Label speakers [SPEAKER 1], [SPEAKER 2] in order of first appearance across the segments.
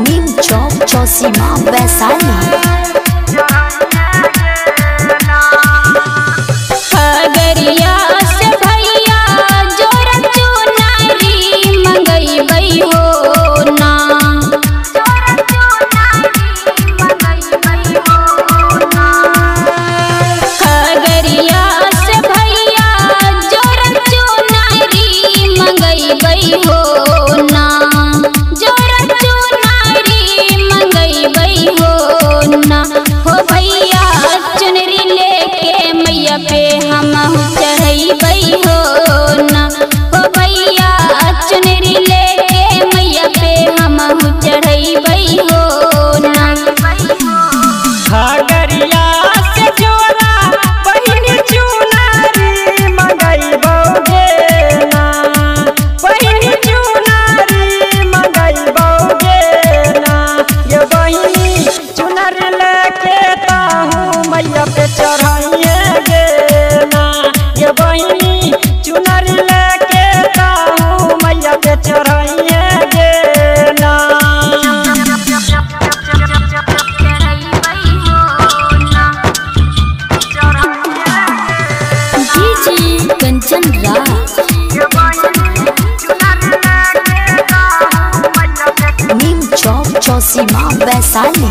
[SPEAKER 1] नीम चौक चौसीमा वैशाली।
[SPEAKER 2] खगड़िया से भैया जोरा चुनारी मंगई हो ना। खगड़िया से भैया जोरा चुनारी मंगई हो ना। जोरा चुनारी मंगई हो ना। हो भैया चुनरी लेके मैया पे हम चढ़ई हो ना। हो भैया चुनरी लेके मैया पे हम चढ़ई हो ना।
[SPEAKER 3] खगड़िया से जोरा बहिनी चुनारी मंगईबोगे ना। बहिनी चुनारी मंगईबोगे ना। ये बहिनी चुनर लेके ताहू मैया पे चढ़ाइएगे ना। ये बहिनी चुनर लेके ताहू मैया पे चढ़ाइएगे ना।
[SPEAKER 1] कंचन राज नीम चौक चौसीमा वैशाली।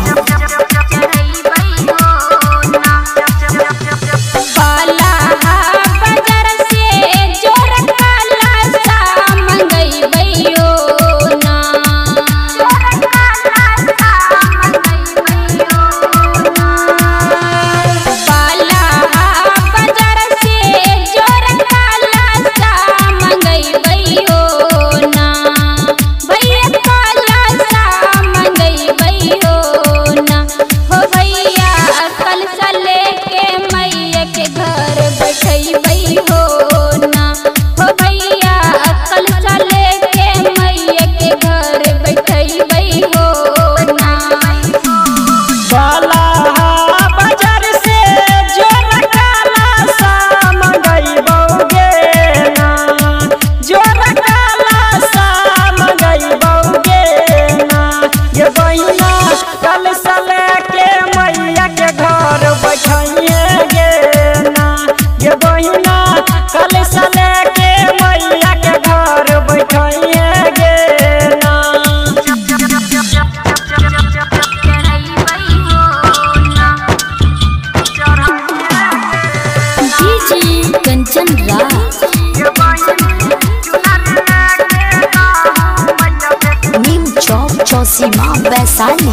[SPEAKER 1] कंचन राज नीम चौक चौसीमा वैशाली।